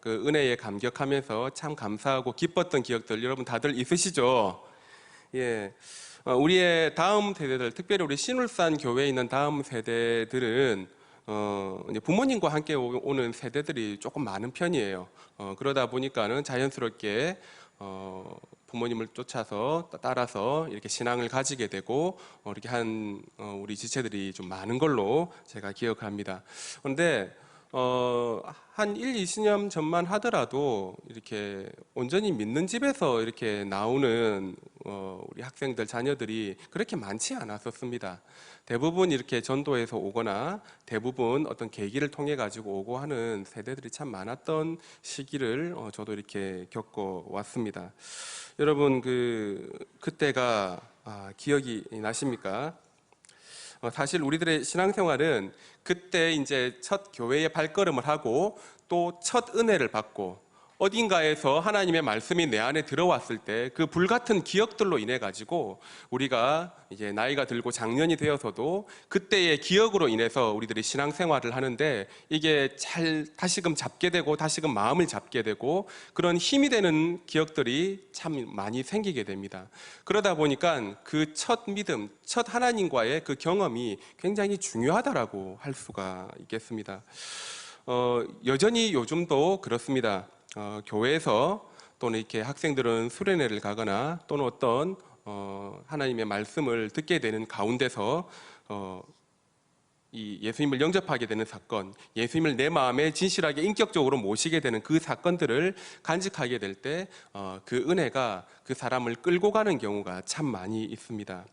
그 은혜에 감격하면서 참 감사하고 기뻤던 기억들 여러분 다들 있으시죠? 예. 우리의 다음 세대들, 특별히 우리 신울산 교회에 있는 다음 세대들은 이제 부모님과 함께 오는 세대들이 조금 많은 편이에요. 그러다 보니까는 자연스럽게 부모님을 쫓아서 따라서 이렇게 신앙을 가지게 되고 이렇게 한 우리 지체들이 좀 많은 걸로 제가 기억합니다. 그런데 한 1, 20년 전만 하더라도 이렇게 온전히 믿는 집에서 이렇게 나오는 우리 학생들, 자녀들이 그렇게 많지 않았었습니다. 대부분 이렇게 전도에서 오거나 대부분 어떤 계기를 통해 가지고 오고 하는 세대들이 참 많았던 시기를 저도 이렇게 겪어 왔습니다. 여러분 그때가 기억이 나십니까? 사실 우리들의 신앙생활은 그때 이제 첫 교회의 발걸음을 하고 또 첫 은혜를 받고 어딘가에서 하나님의 말씀이 내 안에 들어왔을 때 그 불같은 기억들로 인해 가지고 우리가 이제 나이가 들고 장년이 되어서도 그때의 기억으로 인해서 우리들이 신앙생활을 하는데 이게 잘 다시금 잡게 되고 다시금 마음을 잡게 되고 그런 힘이 되는 기억들이 참 많이 생기게 됩니다. 그러다 보니까 그 첫 믿음, 첫 하나님과의 그 경험이 굉장히 중요하다라고 할 수가 있겠습니다. 여전히 요즘도 그렇습니다. 교회에서 또는 이렇게 학생들은 수련회를 가거나 또는 어떤 하나님의 말씀을 듣게 되는 가운데서 이 예수님을 영접하게 되는 사건, 예수님을 내 마음에 진실하게 인격적으로 모시게 되는 그 사건들을 간직하게 될 때 그 은혜가 그 사람을 끌고 가는 경우가 참 많이 있습니다.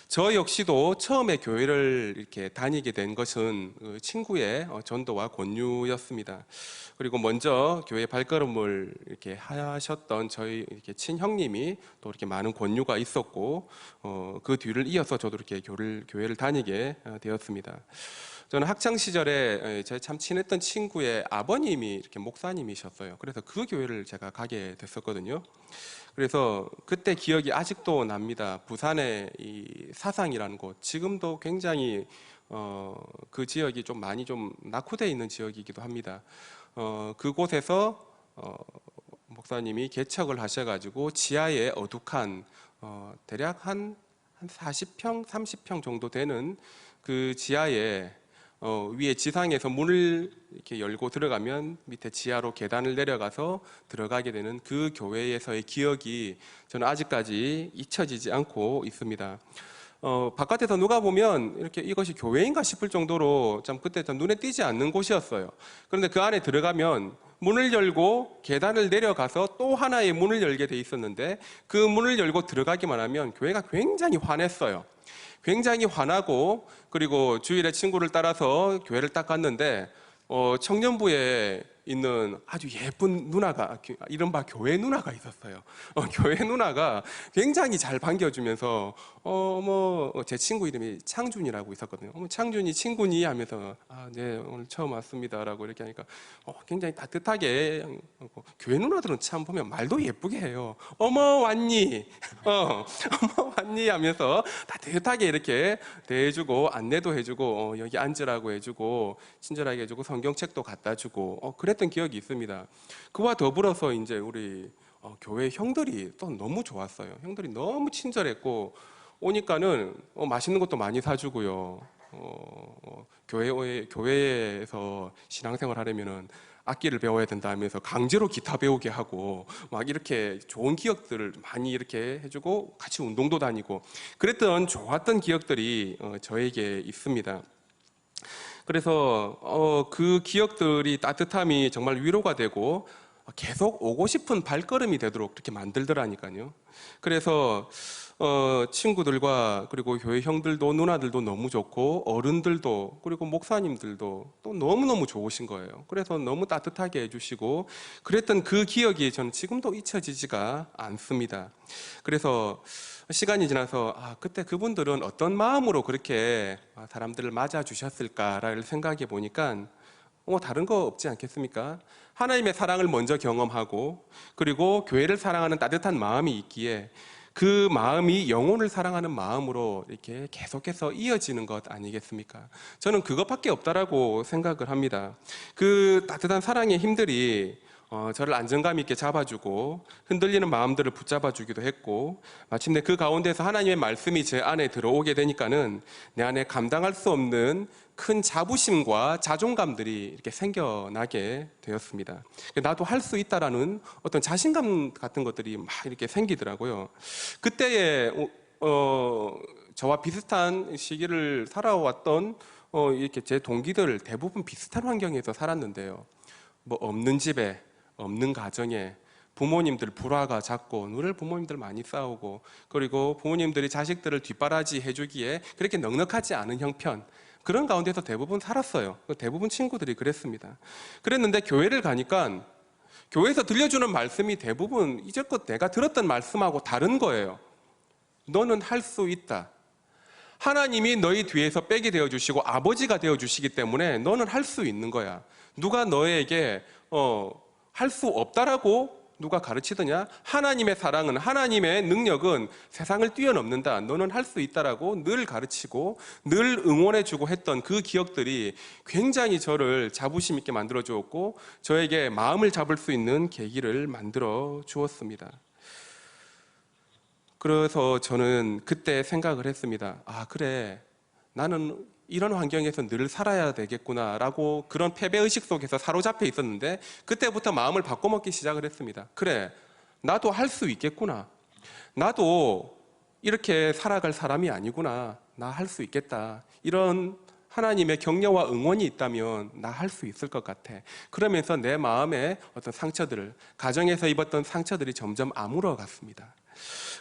저 역시도 처음에 교회를 이렇게 다니게 된 것은 친구의 전도와 권유였습니다. 그리고 먼저 교회 발걸음을 이렇게 하셨던 저희 이렇게 친형님이 또 이렇게 많은 권유가 있었고 그 뒤를 이어서 저도 이렇게 교회를 다니게 되었습니다. 저는 학창 시절에 제 참 친했던 친구의 아버님이 이렇게 목사님이셨어요. 그래서 그 교회를 제가 가게 됐었거든요. 그래서 그때 기억이 아직도 납니다. 부산의 이 사상이라는 곳, 지금도 굉장히 그 지역이 좀 많이 좀 낙후되어 있는 지역이기도 합니다. 그곳에서 목사님이 개척을 하셔가지고 지하에 어둑한 대략 한 40평, 30평 정도 되는 그 지하에 위에 지상에서 문을 이렇게 열고 들어가면 밑에 지하로 계단을 내려가서 들어가게 되는 그 교회에서의 기억이 저는 아직까지 잊혀지지 않고 있습니다. 바깥에서 누가 보면 이렇게 이것이 교회인가 싶을 정도로 참 그때 좀 눈에 띄지 않는 곳이었어요. 그런데 그 안에 들어가면 문을 열고 계단을 내려가서 또 하나의 문을 열게 돼 있었는데 그 문을 열고 들어가기만 하면 교회가 굉장히 환했어요. 굉장히 환하고 그리고 주일에 친구를 따라서 교회를 딱 갔는데 청년부에 있는 아주 예쁜 누나가 이른바 교회 누나가 있었어요. 교회 누나가 굉장히 잘 반겨주면서 제 친구 이름이 창준이라고 있었거든요. 창준이 친구니 하면서 네 오늘 처음 왔습니다라고 이렇게 하니까 굉장히 따뜻하게 교회 누나들은 참 보면 말도 예쁘게 해요. 어머 왔니? 어머 왔니? 하면서 따뜻하게 이렇게 대해주고 안내도 해주고 여기 앉으라고 해주고 친절하게 해주고 성경책도 갖다 주고 그랬던 기억이 있습니다. 그와 더불어서 이제 우리 교회 형들이 또 너무 좋았어요. 형들이 너무 친절했고 오니까는 맛있는 것도 많이 사주고요. 교회에서 신앙생활 하려면은 악기를 배워야 된다 하면서 강제로 기타 배우게 하고 막 이렇게 좋은 기억들을 많이 이렇게 해주고 같이 운동도 다니고 그랬던 좋았던 기억들이 저에게 있습니다. 그래서 그 기억들이 따뜻함이 정말 위로가 되고 계속 오고 싶은 발걸음이 되도록 그렇게 만들더라니까요. 그래서 친구들과 그리고 교회 형들도 누나들도 너무 좋고 어른들도 그리고 목사님들도 또 너무너무 좋으신 거예요. 그래서 너무 따뜻하게 해주시고 그랬던 그 기억이 저는 지금도 잊혀지지가 않습니다. 그래서 시간이 지나서 그때 그분들은 어떤 마음으로 그렇게 사람들을 맞아 주셨을까를 생각해 보니까 다른 거 없지 않겠습니까? 하나님의 사랑을 먼저 경험하고 그리고 교회를 사랑하는 따뜻한 마음이 있기에 그 마음이 영혼을 사랑하는 마음으로 이렇게 계속해서 이어지는 것 아니겠습니까? 저는 그것밖에 없다라고 생각을 합니다. 그 따뜻한 사랑의 힘들이 저를 안정감 있게 잡아주고 흔들리는 마음들을 붙잡아주기도 했고, 마침내 그 가운데서 하나님의 말씀이 제 안에 들어오게 되니까는 내 안에 감당할 수 없는 큰 자부심과 자존감들이 이렇게 생겨나게 되었습니다. 나도 할 수 있다라는 어떤 자신감 같은 것들이 막 이렇게 생기더라고요. 그때에 저와 비슷한 시기를 살아왔던 이렇게 제 동기들 대부분 비슷한 환경에서 살았는데요. 뭐 없는 집에, 없는 가정에 부모님들 불화가 잦고 늘 부모님들 많이 싸우고, 그리고 부모님들이 자식들을 뒷바라지 해주기에 그렇게 넉넉하지 않은 형편, 그런 가운데서 대부분 살았어요. 대부분 친구들이 그랬습니다. 그랬는데 교회를 가니까 교회에서 들려주는 말씀이 대부분 이제껏 내가 들었던 말씀하고 다른 거예요. 너는 할 수 있다. 하나님이 너희 뒤에서 백이 되어주시고 아버지가 되어주시기 때문에 너는 할 수 있는 거야. 누가 너에게 할 수 없다라고 누가 가르치더냐? 하나님의 사랑은, 하나님의 능력은 세상을 뛰어넘는다. 너는 할 수 있다라고 늘 가르치고 늘 응원해주고 했던 그 기억들이 굉장히 저를 자부심 있게 만들어 주었고, 저에게 마음을 잡을 수 있는 계기를 만들어 주었습니다. 그래서 저는 그때 생각을 했습니다. 아, 그래, 나는 이런 환경에서 늘 살아야 되겠구나라고, 그런 패배의식 속에서 사로잡혀 있었는데 그때부터 마음을 바꿔먹기 시작을 했습니다. 그래, 나도 할 수 있겠구나. 나도 이렇게 살아갈 사람이 아니구나. 나 할 수 있겠다. 이런 하나님의 격려와 응원이 있다면 나 할 수 있을 것 같아. 그러면서 내 마음의 어떤 상처들을, 가정에서 입었던 상처들이 점점 아물어갔습니다.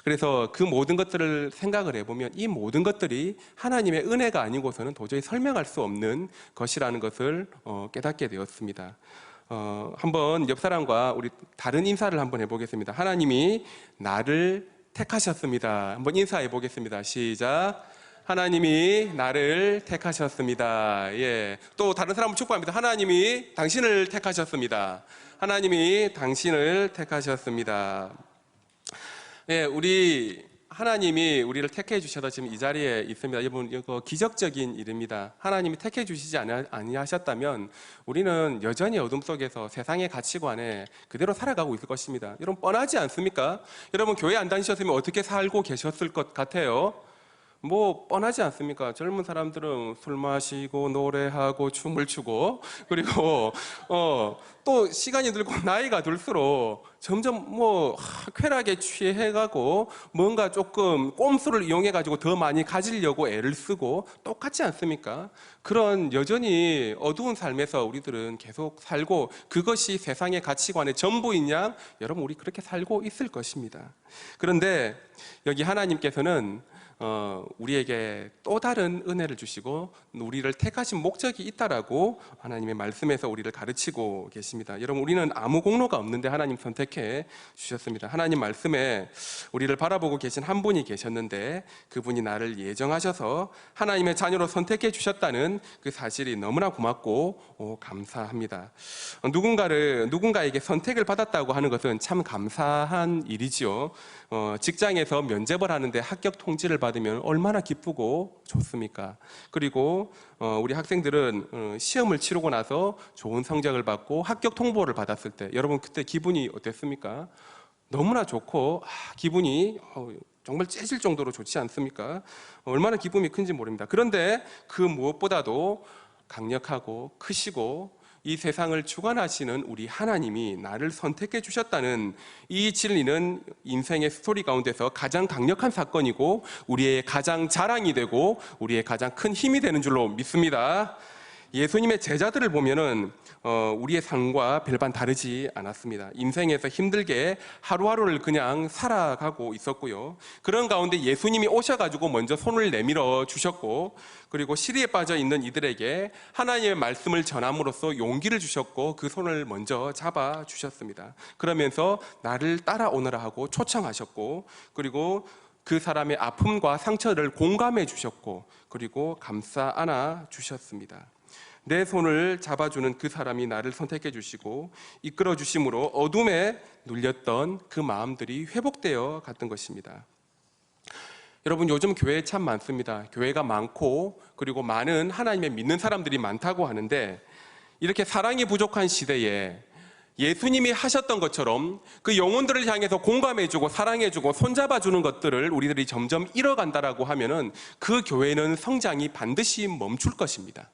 그래서 그 모든 것들을 생각을 해보면 이 모든 것들이 하나님의 은혜가 아니고서는 도저히 설명할 수 없는 것이라는 것을 깨닫게 되었습니다. 한번 옆 사람과 우리 다른 인사를 한번 해보겠습니다. 하나님이 나를 택하셨습니다. 한번 인사해 보겠습니다. 시작. 하나님이 나를 택하셨습니다. 예. 또 다른 사람을 축복합니다. 하나님이 당신을 택하셨습니다. 하나님이 당신을 택하셨습니다. 예, 우리 하나님이 우리를 택해 주셔서 지금 이 자리에 있습니다. 여러분, 이거 기적적인 일입니다. 하나님이 택해 주시지 아니하셨다면 우리는 여전히 어둠 속에서 세상의 가치관에 그대로 살아가고 있을 것입니다. 여러분, 뻔하지 않습니까? 여러분, 교회 안 다니셨으면 어떻게 살고 계셨을 것 같아요? 뭐 뻔하지 않습니까? 젊은 사람들은 술 마시고 노래하고 춤을 추고, 그리고 또 시간이 들고 나이가 들수록 점점 쾌락에 취해가고 뭔가 조금 꼼수를 이용해가지고 더 많이 가지려고 애를 쓰고, 똑같지 않습니까? 그런 여전히 어두운 삶에서 우리들은 계속 살고, 그것이 세상의 가치관의 전부인 양 여러분, 우리 그렇게 살고 있을 것입니다. 그런데 여기 하나님께서는 우리에게 또 다른 은혜를 주시고 우리를 택하신 목적이 있다라고 하나님의 말씀에서 우리를 가르치고 계십니다. 여러분, 우리는 아무 공로가 없는데 하나님 선택해 주셨습니다. 하나님 말씀에 우리를 바라보고 계신 한 분이 계셨는데 그분이 나를 예정하셔서 하나님의 자녀로 선택해 주셨다는 그 사실이 너무나 고맙고 감사합니다. 누군가에게 선택을 받았다고 하는 것은 참 감사한 일이지요. 직장에서 면접을 하는데 합격 통지를 받으면 얼마나 기쁘고 좋습니까? 그리고 우리 학생들은 시험을 치르고 나서 좋은 성적을 받고 합격 통보를 받았을 때 여러분, 그때 기분이 어땠습니까? 너무나 좋고 기분이 정말 째질 정도로 좋지 않습니까? 얼마나 기쁨이 큰지 모릅니다. 그런데 그 무엇보다도 강력하고 크시고 이 세상을 주관하시는 우리 하나님이 나를 선택해 주셨다는 이 진리는 인생의 스토리 가운데서 가장 강력한 사건이고 우리의 가장 자랑이 되고 우리의 가장 큰 힘이 되는 줄로 믿습니다. 예수님의 제자들을 보면은 우리의 삶과 별반 다르지 않았습니다. 인생에서 힘들게 하루하루를 그냥 살아가고 있었고요. 그런 가운데 예수님이 오셔가지고 먼저 손을 내밀어 주셨고, 그리고 시리에 빠져 있는 이들에게 하나님의 말씀을 전함으로써 용기를 주셨고 그 손을 먼저 잡아 주셨습니다. 그러면서 나를 따라오너라 하고 초청하셨고, 그리고 그 사람의 아픔과 상처를 공감해 주셨고, 그리고 감싸 안아 주셨습니다. 내 손을 잡아주는 그 사람이 나를 선택해 주시고 이끌어 주심으로 어둠에 눌렸던 그 마음들이 회복되어 갔던 것입니다. 여러분, 요즘 교회 참 많습니다. 교회가 많고 그리고 많은 하나님의 믿는 사람들이 많다고 하는데, 이렇게 사랑이 부족한 시대에 예수님이 하셨던 것처럼 그 영혼들을 향해서 공감해주고 사랑해주고 손잡아주는 것들을 우리들이 점점 잃어간다라고 하면은 그 교회는 성장이 반드시 멈출 것입니다.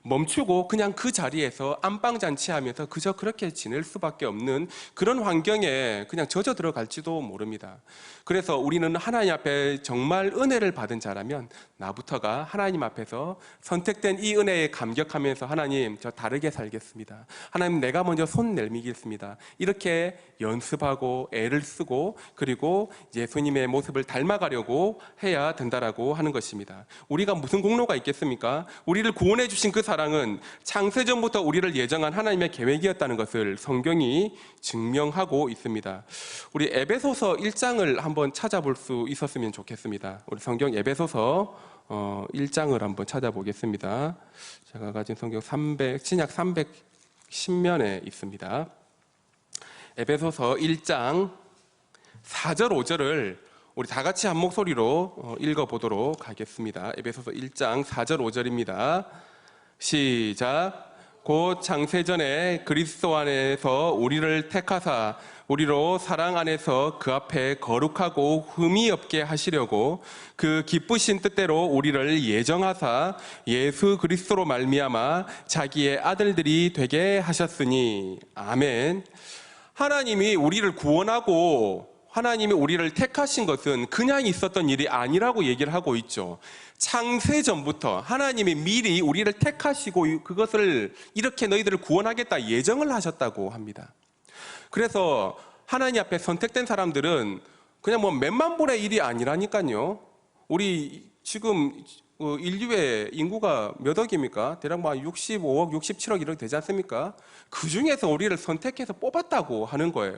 멈추고 그냥 그 자리에서 안방잔치하면서 그저 그렇게 지낼 수밖에 없는 그런 환경에 그냥 젖어 들어갈지도 모릅니다. 그래서 우리는 하나님 앞에 정말 은혜를 받은 자라면 나부터가 하나님 앞에서 선택된 이 은혜에 감격하면서 하나님, 저 다르게 살겠습니다. 하나님, 내가 먼저 손 내밀겠습니다. 이렇게 연습하고 애를 쓰고 그리고 예수님의 모습을 닮아가려고 해야 된다라고 하는 것입니다. 우리가 무슨 공로가 있겠습니까? 우리를 구원해 주신 그 사랑은 창세전부터 우리를 예정한 하나님의 계획이었다는 것을 성경이 증명하고 있습니다. 우리 에베소서 1장을 한번 찾아볼 수 있었으면 좋겠습니다. 우리 성경 에베소서 1장을 한번 찾아보겠습니다. 제가 가진 성경 신약 310면에 있습니다. 에베소서 1장 4절 5절을 우리 다 같이 한 목소리로 읽어보도록 하겠습니다. 에베소서 1장 4절 5절입니다. 시작. 곧 창세전에 그리스도 안에서 우리를 택하사 우리로 사랑 안에서 그 앞에 거룩하고 흠이 없게 하시려고 그 기쁘신 뜻대로 우리를 예정하사 예수 그리스도로 말미암아 자기의 아들들이 되게 하셨으니. 아멘. 하나님이 우리를 구원하고 하나님이 우리를 택하신 것은 그냥 있었던 일이 아니라고 얘기를 하고 있죠. 창세전부터 하나님이 미리 우리를 택하시고 그것을 이렇게 너희들을 구원하겠다 예정을 하셨다고 합니다. 그래서 하나님 앞에 선택된 사람들은 그냥 뭐 몇만 분의 일이 아니라니까요. 우리 지금 인류의 인구가 몇 억입니까? 대략 뭐 65억, 67억 이렇게 되지 않습니까? 그 중에서 우리를 선택해서 뽑았다고 하는 거예요.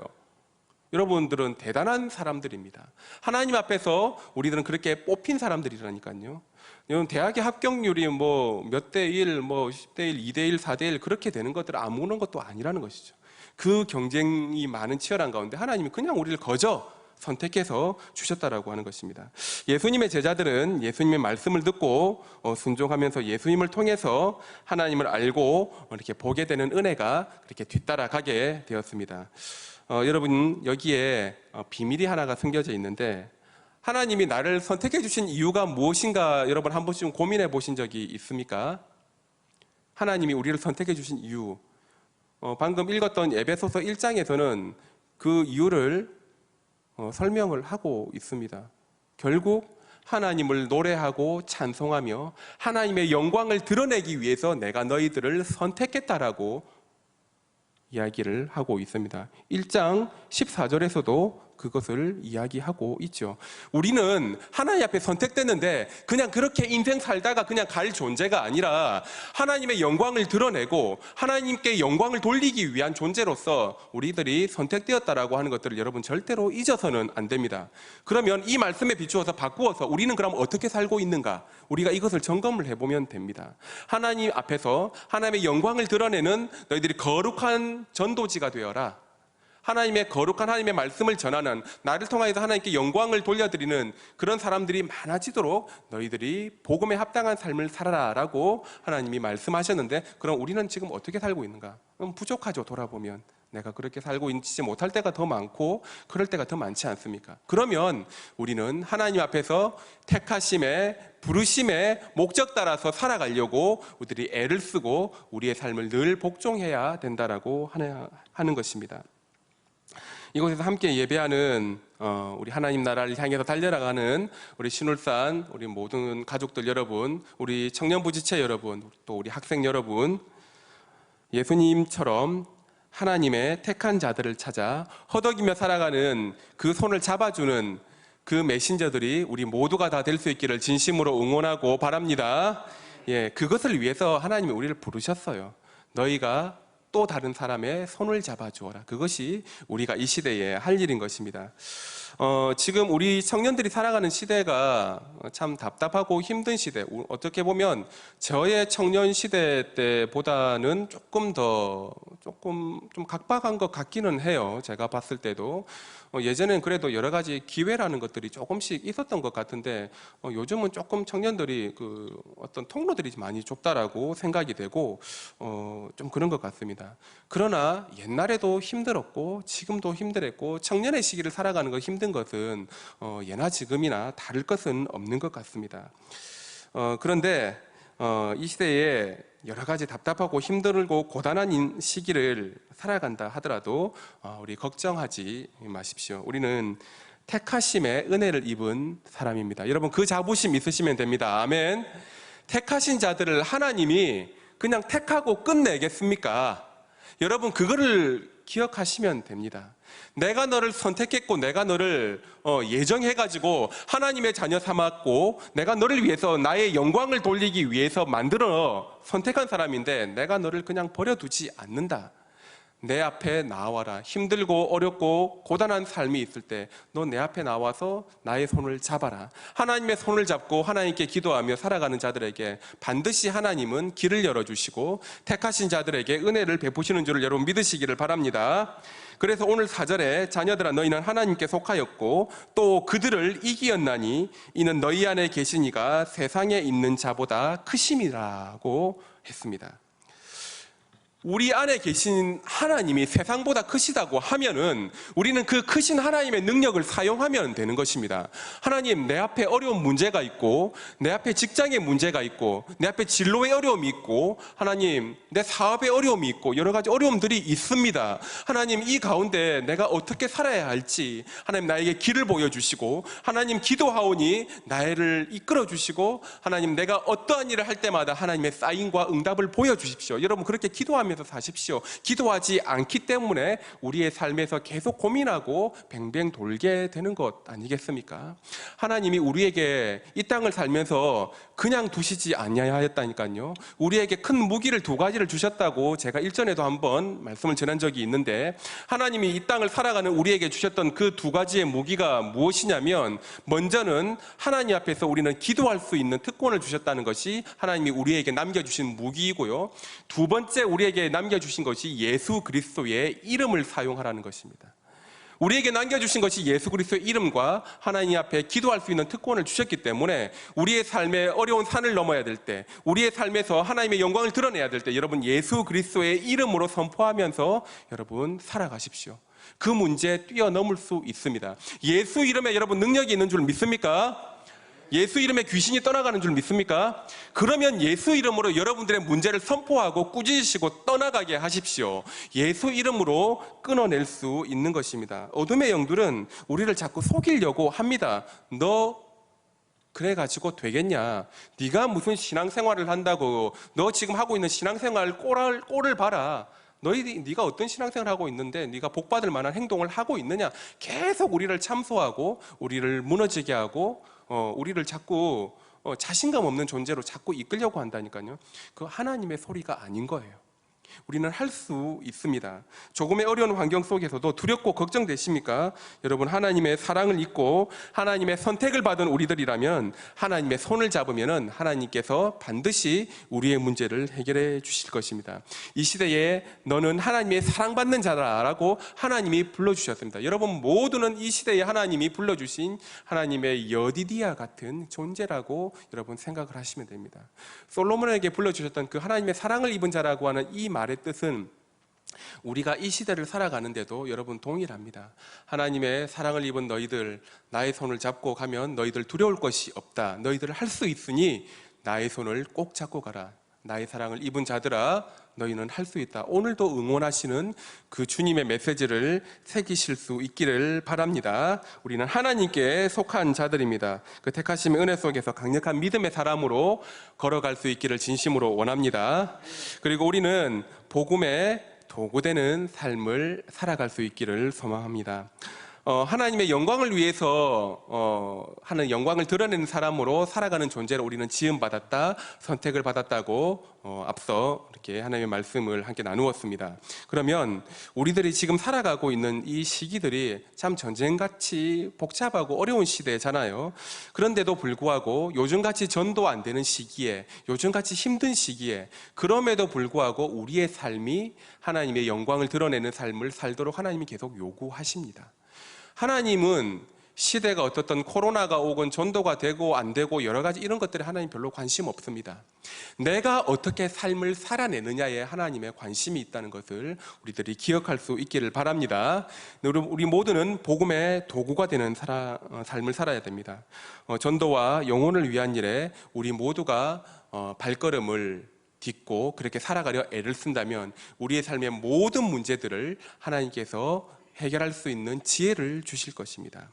여러분들은 대단한 사람들입니다. 하나님 앞에서 우리들은 그렇게 뽑힌 사람들이라니까요. 여러분, 대학의 합격률이 뭐 몇 대 1, 뭐 10대 1, 2대 1, 4대 1 그렇게 되는 것들 아무런 것도 아니라는 것이죠. 그 경쟁이 많은 치열한 가운데 하나님이 그냥 우리를 거저 선택해서 주셨다라고 하는 것입니다. 예수님의 제자들은 예수님의 말씀을 듣고 순종하면서 예수님을 통해서 하나님을 알고 이렇게 보게 되는 은혜가 그렇게 뒤따라가게 되었습니다. 여러분, 여기에 비밀이 하나가 숨겨져 있는데, 하나님이 나를 선택해 주신 이유가 무엇인가 여러분 한 번쯤 고민해 보신 적이 있습니까? 하나님이 우리를 선택해 주신 이유, 방금 읽었던 에베소서 1장에서는 그 이유를 설명을 하고 있습니다. 결국 하나님을 노래하고 찬송하며 하나님의 영광을 드러내기 위해서 내가 너희들을 선택했다라고 이야기를 하고 있습니다. 1장 14절에서도 그것을 이야기하고 있죠. 우리는 하나님 앞에 선택됐는데 그냥 그렇게 인생 살다가 그냥 갈 존재가 아니라 하나님의 영광을 드러내고 하나님께 영광을 돌리기 위한 존재로서 우리들이 선택되었다라고 하는 것들을 여러분 절대로 잊어서는 안 됩니다. 그러면 이 말씀에 비추어서 바꾸어서 우리는 그럼 어떻게 살고 있는가? 우리가 이것을 점검을 해보면 됩니다. 하나님 앞에서 하나님의 영광을 드러내는 너희들이 거룩한 전도지가 되어라. 하나님의 거룩한 하나님의 말씀을 전하는, 나를 통하여서 하나님께 영광을 돌려드리는 그런 사람들이 많아지도록 너희들이 복음에 합당한 삶을 살아라 라고 하나님이 말씀하셨는데, 그럼 우리는 지금 어떻게 살고 있는가? 부족하죠. 돌아보면 내가 그렇게 살고 있지 못할 때가 더 많고 그럴 때가 더 많지 않습니까? 그러면 우리는 하나님 앞에서 택하심에, 부르심에 목적 따라서 살아가려고 우리들이 애를 쓰고 우리의 삶을 늘 복종해야 된다라고 하는 것입니다. 이곳에서 함께 예배하는 우리 하나님 나라를 향해서 달려나가는 우리 신울산 우리 모든 가족들 여러분, 우리 청년부지체 여러분, 또 우리 학생 여러분, 예수님처럼 하나님의 택한 자들을 찾아 허덕이며 살아가는 그 손을 잡아주는 그 메신저들이 우리 모두가 다 될 수 있기를 진심으로 응원하고 바랍니다. 예, 그것을 위해서 하나님이 우리를 부르셨어요. 너희가 또 다른 사람의 손을 잡아주어라. 그것이 우리가 이 시대에 할 일인 것입니다. 지금 우리 청년들이 살아가는 시대가 참 답답하고 힘든 시대, 어떻게 보면 저의 청년 시대 때보다는 조금 좀 각박한 것 같기는 해요. 제가 봤을 때도 예전엔 그래도 여러 가지 기회라는 것들이 조금씩 있었던 것 같은데 요즘은 조금 청년들이 그 어떤 통로들이 많이 좁다라고 생각이 되고 좀 그런 것 같습니다. 겁니다. 그러나 옛날에도 힘들었고 지금도 힘들었고 청년의 시기를 살아가는 것 힘든 것은 예나 지금이나 다를 것은 없는 것 같습니다. 그런데 이 시대에 여러 가지 답답하고 힘들고 고단한 시기를 살아간다 하더라도 우리 걱정하지 마십시오. 우리는 택하심의 은혜를 입은 사람입니다. 여러분 그 자부심 있으시면 됩니다. 아멘. 택하신 자들을 하나님이 그냥 택하고 끝내겠습니까? 여러분 그거를 기억하시면 됩니다. 내가 너를 선택했고 내가 너를 예정해가지고 하나님의 자녀 삼았고 내가 너를 위해서 나의 영광을 돌리기 위해서 만들어 선택한 사람인데 내가 너를 그냥 버려두지 않는다. 내 앞에 나와라. 힘들고 어렵고 고단한 삶이 있을 때 너 내 앞에 나와서 나의 손을 잡아라. 하나님의 손을 잡고 하나님께 기도하며 살아가는 자들에게 반드시 하나님은 길을 열어주시고 택하신 자들에게 은혜를 베푸시는 줄을 여러분 믿으시기를 바랍니다. 그래서 오늘 4절에 자녀들아 너희는 하나님께 속하였고 또 그들을 이기었나니 이는 너희 안에 계신 이가 세상에 있는 자보다 크심이라고 했습니다. 우리 안에 계신 하나님이 세상보다 크시다고 하면은 우리는 그 크신 하나님의 능력을 사용하면 되는 것입니다. 하나님, 내 앞에 어려운 문제가 있고 내 앞에 직장의 문제가 있고 내 앞에 진로의 어려움이 있고 하나님, 내 사업의 어려움이 있고 여러 가지 어려움들이 있습니다. 하나님, 이 가운데 내가 어떻게 살아야 할지 하나님 나에게 길을 보여주시고 하나님 기도하오니 나를 이끌어 주시고 하나님 내가 어떠한 일을 할 때마다 하나님의 사인과 응답을 보여주십시오. 여러분 그렇게 기도하면서 사십시오. 기도하지 않기 때문에 우리의 삶에서 계속 고민하고 뱅뱅 돌게 되는 것 아니겠습니까? 하나님이 우리에게 이 땅을 살면서 그냥 두시지 아니하였다니까요. 우리에게 큰 무기를 2가지를 주셨다고 제가 일전에도 한번 말씀을 전한 적이 있는데 하나님이 이 땅을 살아가는 우리에게 주셨던 그 2가지의 무기가 무엇이냐면 먼저는 하나님 앞에서 우리는 기도할 수 있는 특권을 주셨다는 것이 하나님이 우리에게 남겨주신 무기이고요. 2번째 우리에게 남겨주신 것이 예수 그리스도의 이름을 사용하라는 것입니다. 우리에게 남겨주신 것이 예수 그리스도의 이름과 하나님 앞에 기도할 수 있는 특권을 주셨기 때문에 우리의 삶에 어려운 산을 넘어야 될 때, 우리의 삶에서 하나님의 영광을 드러내야 될 때 여러분 예수 그리스도의 이름으로 선포하면서 여러분 살아가십시오. 그 문제 뛰어넘을 수 있습니다. 예수 이름에 여러분 능력이 있는 줄 믿습니까? 예수 이름에 귀신이 떠나가는 줄 믿습니까? 그러면 예수 이름으로 여러분들의 문제를 선포하고 꾸짖으시고 떠나가게 하십시오. 예수 이름으로 끊어낼 수 있는 것입니다. 어둠의 영들은 우리를 자꾸 속이려고 합니다. 너 그래가지고 되겠냐? 네가 무슨 신앙생활을 한다고 너 지금 하고 있는 신앙생활 꼴을 봐라. 네가 어떤 신앙생활을 하고 있는데 네가 복받을 만한 행동을 하고 있느냐? 계속 우리를 참소하고 우리를 무너지게 하고 우리를 자꾸 자신감 없는 존재로 자꾸 이끌려고 한다니까요. 그 하나님의 소리가 아닌 거예요. 우리는 할 수 있습니다. 조금의 어려운 환경 속에서도 두렵고 걱정되십니까? 여러분 하나님의 사랑을 잊고 하나님의 선택을 받은 우리들이라면 하나님의 손을 잡으면 하나님께서 반드시 우리의 문제를 해결해 주실 것입니다. 이 시대에 너는 하나님의 사랑받는 자라라고 하나님이 불러주셨습니다. 여러분 모두는 이 시대에 하나님이 불러주신 하나님의 여디디아 같은 존재라고 여러분 생각을 하시면 됩니다. 솔로몬에게 불러주셨던 그 하나님의 사랑을 입은 자라고 하는 이 말의 뜻은 우리가 이 시대를 살아가는데도 여러분 동일합니다. 하나님의 사랑을 입은 너희들 나의 손을 잡고 가면 너희들 두려울 것이 없다. 너희들 할 수 있으니 나의 손을 꼭 잡고 가라. 나의 사랑을 입은 자들아 너희는 할 수 있다. 오늘도 응원하시는 그 주님의 메시지를 새기실 수 있기를 바랍니다. 우리는 하나님께 속한 자들입니다. 그 택하심의 은혜 속에서 강력한 믿음의 사람으로 걸어갈 수 있기를 진심으로 원합니다. 그리고 우리는 복음의 도구되는 삶을 살아갈 수 있기를 소망합니다. 하나님의 영광을 위해서 하는 영광을 드러내는 사람으로 살아가는 존재로 우리는 지음받았다, 선택을 받았다고 앞서 이렇게 하나님의 말씀을 함께 나누었습니다. 그러면 우리들이 지금 살아가고 있는 이 시기들이 참 전쟁같이 복잡하고 어려운 시대잖아요. 그런데도 불구하고 요즘같이 전도 안 되는 시기에, 요즘같이 힘든 시기에 그럼에도 불구하고 우리의 삶이 하나님의 영광을 드러내는 삶을 살도록 하나님이 계속 요구하십니다. 하나님은 시대가 어떻든 코로나가 오건 전도가 되고 안 되고 여러 가지 이런 것들에 하나님 별로 관심 없습니다. 내가 어떻게 삶을 살아내느냐에 하나님의 관심이 있다는 것을 우리들이 기억할 수 있기를 바랍니다. 우리 모두는 복음의 도구가 되는 삶을 살아야 됩니다. 전도와 영혼을 위한 일에 우리 모두가 발걸음을 딛고 그렇게 살아가려 애를 쓴다면 우리의 삶의 모든 문제들을 하나님께서 해결할 수 있는 지혜를 주실 것입니다.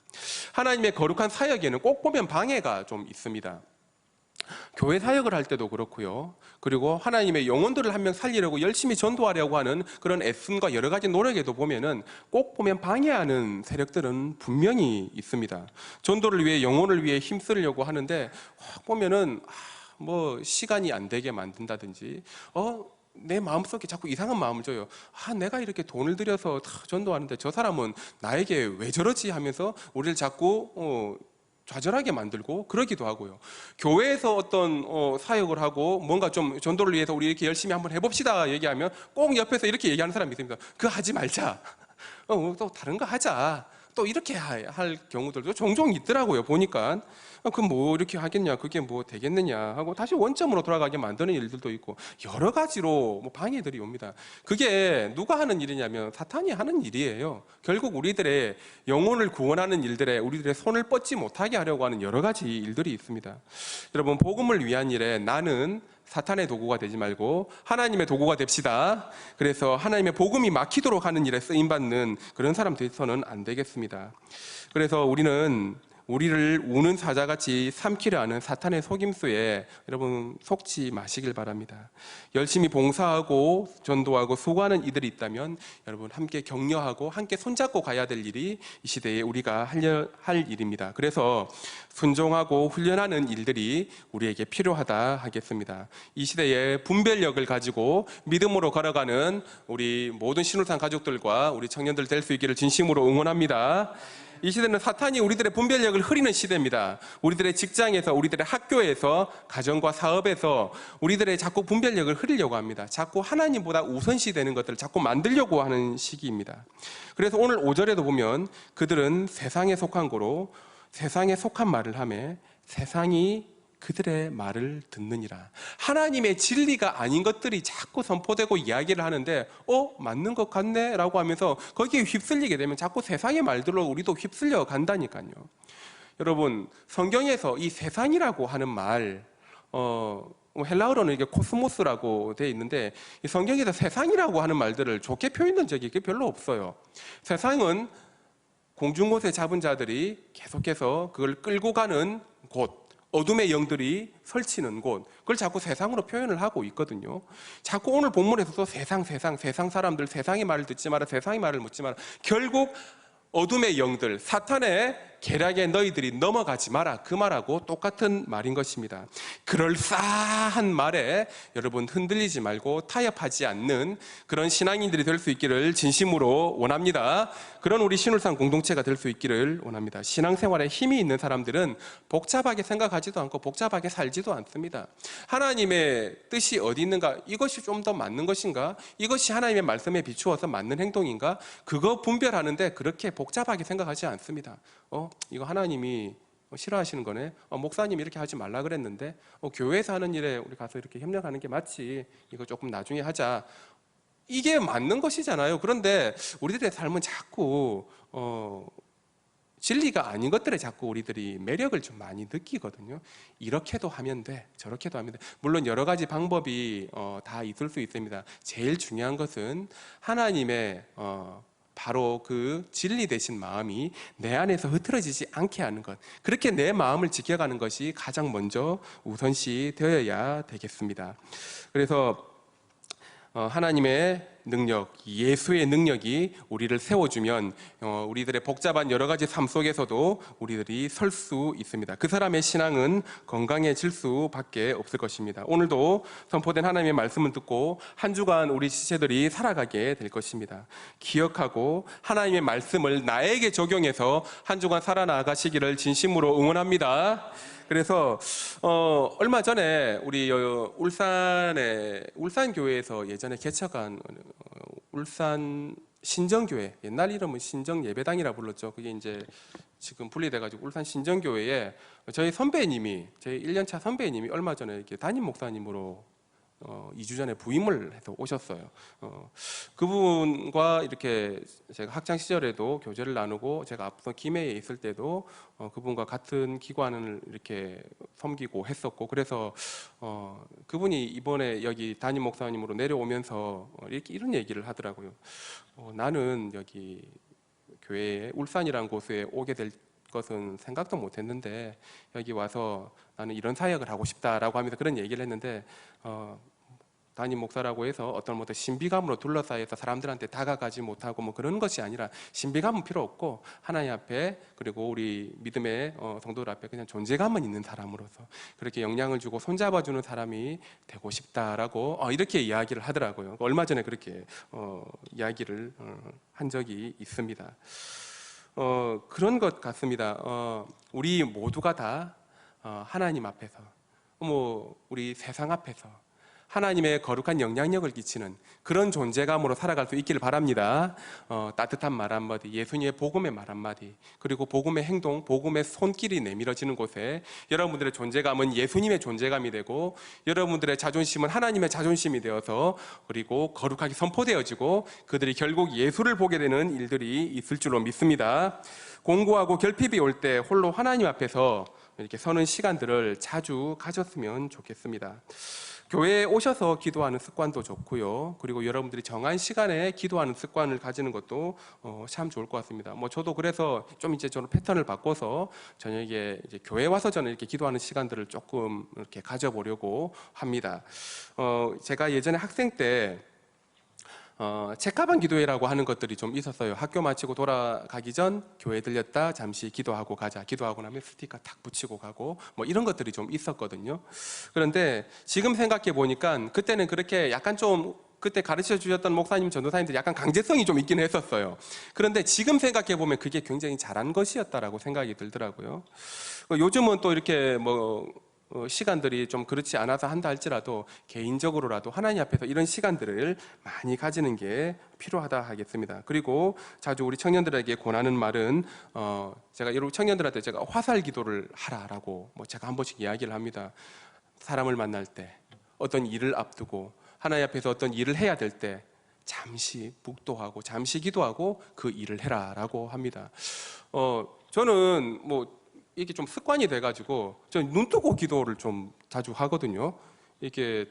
하나님의 거룩한 사역에는 꼭 보면 방해가 좀 있습니다. 교회 사역을 할 때도 그렇고요. 그리고 하나님의 영혼들을 한 명 살리려고 열심히 전도하려고 하는 그런 애씀과 여러 가지 노력에도 보면은 꼭 보면 방해하는 세력들은 분명히 있습니다. 전도를 위해 영혼을 위해 힘쓰려고 하는데 보면은 뭐 시간이 안 되게 만든다든지 내 마음속에 자꾸 이상한 마음을 줘요. 내가 이렇게 돈을 들여서 전도하는데 저 사람은 나에게 왜 저러지 하면서 우리를 자꾸 좌절하게 만들고 그러기도 하고요. 교회에서 어떤 사역을 하고 뭔가 좀 전도를 위해서 우리 이렇게 열심히 한번 해봅시다 얘기하면 꼭 옆에서 이렇게 얘기하는 사람이 있습니다. 그거 하지 말자. 또 다른 거 하자. 또 이렇게 할 경우들도 종종 있더라고요. 보니까 그 뭐 이렇게 하겠냐, 그게 뭐 되겠느냐 하고 다시 원점으로 돌아가게 만드는 일들도 있고 여러 가지로 뭐 방해들이 옵니다. 그게 누가 하는 일이냐면 사탄이 하는 일이에요. 결국 우리들의 영혼을 구원하는 일들에 우리들의 손을 뻗지 못하게 하려고 하는 여러 가지 일들이 있습니다. 여러분, 복음을 위한 일에 나는 사탄의 도구가 되지 말고 하나님의 도구가 됩시다. 그래서 하나님의 복음이 막히도록 하는 일에 쓰임받는 그런 사람 되서는 안 되겠습니다. 그래서 우리를 우는 사자같이 삼키려 하는 사탄의 속임수에 여러분 속지 마시길 바랍니다. 열심히 봉사하고 전도하고 수고하는 이들이 있다면 여러분 함께 격려하고 함께 손잡고 가야 될 일이 이 시대에 우리가 할 일입니다. 그래서 순종하고 훈련하는 일들이 우리에게 필요하다 하겠습니다. 이 시대에 분별력을 가지고 믿음으로 걸어가는 우리 모든 신울산 가족들과 우리 청년들 될 수 있기를 진심으로 응원합니다. 이 시대는 사탄이 우리들의 분별력을 흐리는 시대입니다. 우리들의 직장에서, 우리들의 학교에서, 가정과 사업에서 우리들의 자꾸 분별력을 흐리려고 합니다. 자꾸 하나님보다 우선시 되는 것들을 자꾸 만들려고 하는 시기입니다. 그래서 오늘 5절에도 보면 그들은 세상에 속한 거로 세상에 속한 말을 하며 세상이 그들의 말을 듣느니라. 하나님의 진리가 아닌 것들이 자꾸 선포되고 이야기를 하는데 맞는 것 같네 라고 하면서 거기에 휩쓸리게 되면 자꾸 세상의 말들로 우리도 휩쓸려 간다니까요. 여러분, 성경에서 이 세상이라고 하는 말 헬라어로는 이게 코스모스라고 되어 있는데 이 성경에서 세상이라고 하는 말들을 좋게 표현한 적이 별로 없어요. 세상은 공중곳에 잡은 자들이 계속해서 그걸 끌고 가는 곳, 어둠의 영들이 설치는 곳, 그걸 자꾸 세상으로 표현을 하고 있거든요. 자꾸 오늘 본문에서도 세상 사람들, 세상의 말을 듣지 마라, 세상의 말을 묻지 마라. 결국 어둠의 영들, 사탄의 계략에 너희들이 넘어가지 마라, 그 말하고 똑같은 말인 것입니다. 그럴싸한 말에 여러분 흔들리지 말고 타협하지 않는 그런 신앙인들이 될 수 있기를 진심으로 원합니다. 그런 우리 신울산 공동체가 될 수 있기를 원합니다. 신앙생활에 힘이 있는 사람들은 복잡하게 생각하지도 않고 복잡하게 살지도 않습니다. 하나님의 뜻이 어디 있는가, 이것이 좀 더 맞는 것인가, 이것이 하나님의 말씀에 비추어서 맞는 행동인가, 그거 분별하는데 그렇게 복잡하게 생각하지 않습니다. 이거 하나님이 싫어하시는 거네. 목사님이 이렇게 하지 말라 그랬는데 교회에서 하는 일에 우리 가서 이렇게 협력하는 게 맞지. 이거 조금 나중에 하자. 이게 맞는 것이잖아요. 그런데 우리들의 삶은 자꾸 진리가 아닌 것들에 자꾸 우리들이 매력을 좀 많이 느끼거든요. 이렇게도 하면 돼, 저렇게도 하면 돼. 물론 여러 가지 방법이 다 있을 수 있습니다. 제일 중요한 것은 하나님의 바로 그 진리 되신 마음이 내 안에서 흐트러지지 않게 하는 것, 그렇게 내 마음을 지켜가는 것이 가장 먼저 우선시 되어야 되겠습니다. 그래서 하나님의 능력, 예수의 능력이 우리를 세워주면 우리들의 복잡한 여러 가지 삶 속에서도 우리들이 설 수 있습니다. 그 사람의 신앙은 건강해질 수밖에 없을 것입니다. 오늘도 선포된 하나님의 말씀을 듣고 한 주간 우리 지체들이 살아가게 될 것입니다. 기억하고 하나님의 말씀을 나에게 적용해서 한 주간 살아나가시기를 진심으로 응원합니다. 그래서 얼마 전에 우리 울산 교회에서 예전에 개척한 울산 신정교회, 옛날 이름은 신정예배당이라 불렀죠. 그게 이제 지금 분리돼가지고 울산 신정교회에 저희 선배님이, 제 1년차 선배님이 얼마 전에 이렇게 담임 목사님으로 2주 전에 부임을 해서 오셨어요. 그분과 이렇게 제가 학창 시절에도 교제를 나누고, 제가 앞서 김해에 있을 때도 그분과 같은 기관을 이렇게 섬기고 했었고, 그래서 그분이 이번에 여기 담임 목사님으로 내려오면서 이렇게 이런 얘기를 하더라고요. 나는 여기 교회에 울산이라는 곳에 오게 될 것은 생각도 못했는데 여기 와서 나는 이런 사역을 하고 싶다라고 하면서 그런 얘기를 했는데, 담임 목사라고 해서 어떤 신비감으로 둘러싸여서 사람들한테 다가가지 못하고 뭐 그런 것이 아니라, 신비감은 필요 없고 하나님 앞에, 그리고 우리 믿음의 성도들 앞에 그냥 존재감은 있는 사람으로서 그렇게 영향을 주고 손잡아주는 사람이 되고 싶다라고 이렇게 이야기를 하더라고요. 얼마 전에 그렇게 이야기를 한 적이 있습니다. 그런 것 같습니다. 우리 모두가 다 하나님 앞에서, 우리 세상 앞에서 하나님의 거룩한 영향력을 끼치는 그런 존재감으로 살아갈 수 있기를 바랍니다. 따뜻한 말 한마디, 예수님의 복음의 말 한마디, 그리고 복음의 행동, 복음의 손길이 내밀어지는 곳에 여러분들의 존재감은 예수님의 존재감이 되고, 여러분들의 자존심은 하나님의 자존심이 되어서, 그리고 거룩하게 선포되어지고 그들이 결국 예수를 보게 되는 일들이 있을 줄로 믿습니다. 공고하고 결핍이 올 때 홀로 하나님 앞에서 이렇게 서는 시간들을 자주 가졌으면 좋겠습니다. 교회에 오셔서 기도하는 습관도 좋고요. 그리고 여러분들이 정한 시간에 기도하는 습관을 가지는 것도 참 좋을 것 같습니다. 저도 그래서 좀 이제 저는 패턴을 바꿔서 저녁에 이제 교회 와서 저는 이렇게 기도하는 시간들을 조금 이렇게 가져보려고 합니다. 제가 예전에 학생 때 책가방 기도회라고 하는 것들이 좀 있었어요. 학교 마치고 돌아가기 전 교회 들렸다 잠시 기도하고 가자, 기도하고 나면 스티커 탁 붙이고 가고 이런 것들이 좀 있었거든요. 그런데 지금 생각해 보니까 그때는 그렇게 약간 좀, 그때 가르쳐 주셨던 목사님, 전도사님들 약간 강제성이 좀 있긴 했었어요. 그런데 지금 생각해 보면 그게 굉장히 잘한 것이었다라고 생각이 들더라고요. 요즘은 또 이렇게 시간들이 좀 그렇지 않아서 한다 할지라도 개인적으로라도 하나님 앞에서 이런 시간들을 많이 가지는 게 필요하다 하겠습니다. 그리고 자주 우리 청년들에게 권하는 말은, 제가 여러분 청년들한테 제가 화살 기도를 하라라고 제가 한 번씩 이야기를 합니다. 사람을 만날 때, 어떤 일을 앞두고 하나님 앞에서 어떤 일을 해야 될 때 잠시 묵도하고 잠시 기도하고 그 일을 해라라고 합니다. 저는 이게 좀 습관이 돼가지고 저는 눈 뜨고 기도를 좀 자주 하거든요. 이게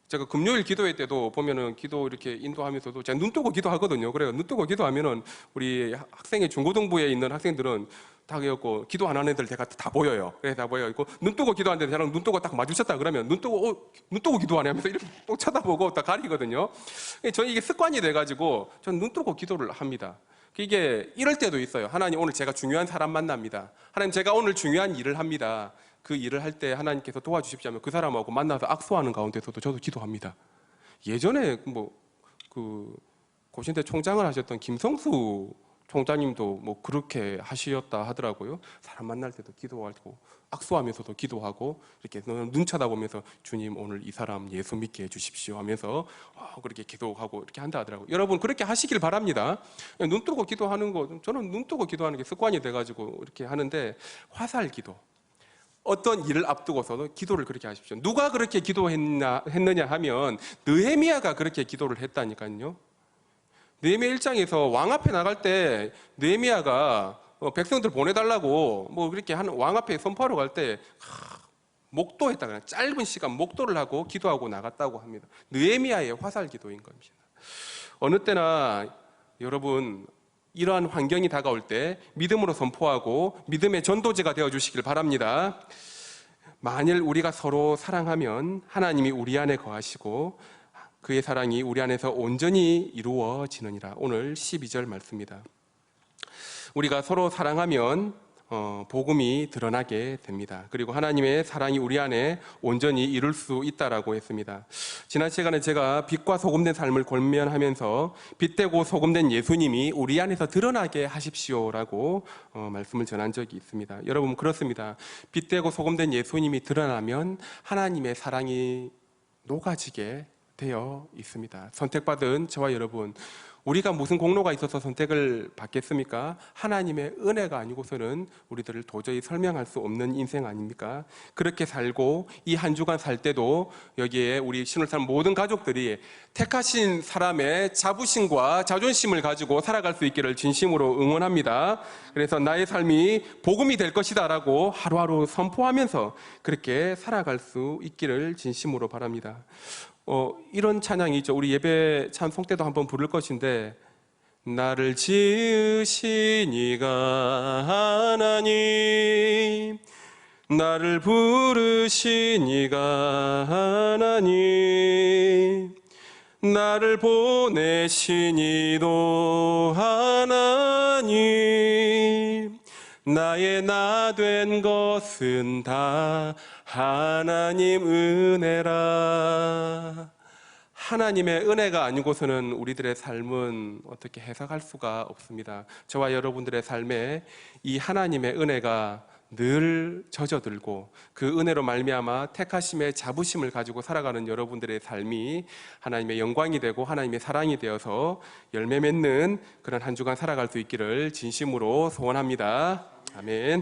제가 금요일 기도회 때도 보면은 기도 이렇게 인도하면서도 제가 눈 뜨고 기도하거든요. 그래요. 눈 뜨고 기도하면은 우리 학생의 중고등부에 있는 학생들은 다 그렇고 기도 안 하는 애들 제가 다 보여요. 그래서 다 보여 있고, 눈 뜨고 기도하는데 저랑 눈 뜨고 딱 마주쳤다 그러면 눈 뜨고 기도하네 하면서 이렇게 또 쳐다보고 딱 가리거든요. 저는 이게 습관이 돼가지고 저는 눈 뜨고 기도를 합니다. 이게 이럴 때도 있어요. 하나님, 오늘 제가 중요한 사람 만납니다. 하나님, 제가 오늘 중요한 일을 합니다. 그 일을 할 때 하나님께서 도와주십시 하면 그 사람하고 만나서 악수하는 가운데서도 저도 기도합니다. 예전에 고신대 총장을 하셨던 김성수 총장님도 그렇게 하시었다 하더라고요. 사람 만날 때도 기도하고 악수하면서도 기도하고 이렇게 눈 쳐다보면서 주님, 오늘 이 사람 예수 믿게 해주십시오 하면서 그렇게 기도하고 이렇게 한다 하더라고요. 여러분 그렇게 하시길 바랍니다. 눈 뜨고 기도하는 거, 저는 눈 뜨고 기도하는 게 습관이 돼가지고 이렇게 하는데, 화살 기도, 어떤 일을 앞두고서도 기도를 그렇게 하십시오. 누가 그렇게 기도했느냐 하면 느헤미야가 그렇게 기도를 했다니까요. 느헤미야 1장에서 왕 앞에 나갈 때 느헤미야가 백성들 보내달라고 그렇게 하는, 왕 앞에 선포하러 갈 때 목도했다, 그냥 짧은 시간 목도를 하고 기도하고 나갔다고 합니다. 느헤미야의 화살 기도인 겁니다. 어느 때나 여러분 이러한 환경이 다가올 때 믿음으로 선포하고 믿음의 전도제가 되어주시길 바랍니다. 만일 우리가 서로 사랑하면 하나님이 우리 안에 거하시고 그의 사랑이 우리 안에서 온전히 이루어지느니라. 오늘 12절 말씀입니다. 우리가 서로 사랑하면 복음이 드러나게 됩니다. 그리고 하나님의 사랑이 우리 안에 온전히 이룰 수 있다라고 했습니다. 지난 시간에 제가 빛과 소금된 삶을 권면하면서 빛되고 소금된 예수님이 우리 안에서 드러나게 하십시오라고 말씀을 전한 적이 있습니다. 여러분 그렇습니다. 빛되고 소금된 예수님이 드러나면 하나님의 사랑이 녹아지게 되어 있습니다. 선택받은 저와 여러분, 우리가 무슨 공로가 있어서 선택을 받겠습니까? 하나님의 은혜가 아니고서는 우리들을 도저히 설명할 수 없는 인생 아닙니까? 그렇게 살고 이 한 주간 살 때도 여기에 우리 신울산 모든 가족들이 택하신 사람의 자부심과 자존심을 가지고 살아갈 수 있기를 진심으로 응원합니다. 그래서 나의 삶이 복음이 될 것이다 라고 하루하루 선포하면서 그렇게 살아갈 수 있기를 진심으로 바랍니다. 이런 찬양이 있죠. 우리 예배 찬송 때도 한번 부를 것인데, 나를 지으신 이가 하나님, 나를 부르신 이가 하나님, 나를 보내신 이도 하나님, 나의 나 된 것은 다 하나님 은혜라. 하나님의 은혜가 아니고서는 우리들의 삶은 어떻게 해석할 수가 없습니다. 저와 여러분들의 삶에 이 하나님의 은혜가 늘 젖어들고 그 은혜로 말미암아 택하심의 자부심을 가지고 살아가는 여러분들의 삶이 하나님의 영광이 되고 하나님의 사랑이 되어서 열매 맺는 그런 한 주간 살아갈 수 있기를 진심으로 소원합니다. 아멘.